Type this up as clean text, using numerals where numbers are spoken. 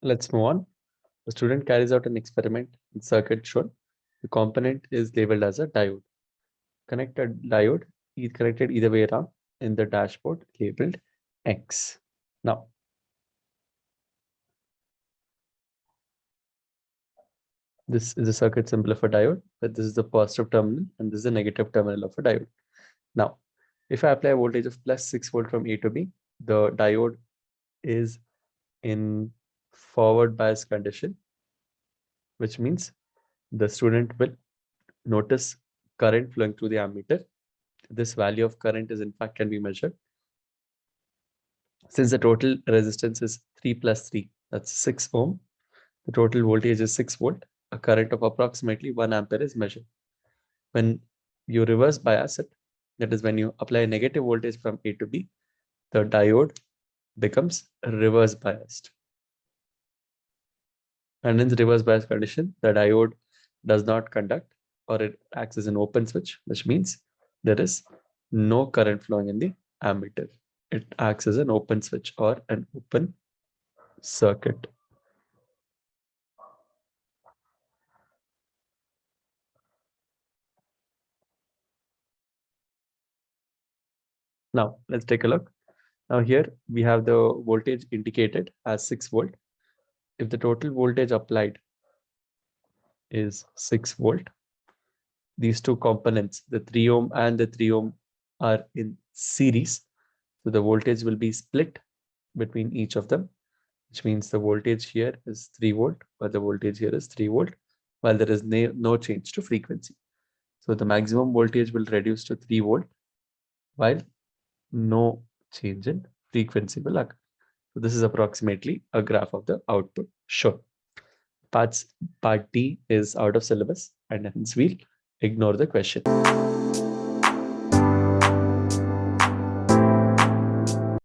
Let's move on. The student carries out an experiment in circuit shown. The component is labeled as a diode. Connect a diode connected either way around in the dashboard labeled X. Now, this is a circuit symbol of a diode, but this is the positive terminal and this is the negative terminal of a diode. Now, if I apply a voltage of plus 6 volt from A to B, the diode is in forward bias condition, which means the student will notice current flowing through the ammeter. This value of current is in fact can be measured. Since the total resistance is 3 plus 3, that's 6 ohm, the total voltage is 6 volt, a current of approximately 1 ampere is measured. When you reverse bias it, that is when you apply a negative voltage from A to B, the diode becomes reverse biased. And in the reverse bias condition, the diode does not conduct, or it acts as an open switch, which means there is no current flowing in the ammeter. It acts as an open switch or an open circuit. Now let's take a look. Now here we have the voltage indicated as 6 volt. If the total voltage applied is 6 volt, these two components, the 3 ohm and the 3 ohm, are in series. So the voltage will be split between each of them, which means the voltage here is 3 volt, but the voltage here is 3 volt, while there is no change to frequency. So the maximum voltage will reduce to 3 volt, while no change in frequency will occur. So this is approximately a graph of the output shown. Part D is out of syllabus, and hence we'll ignore the question.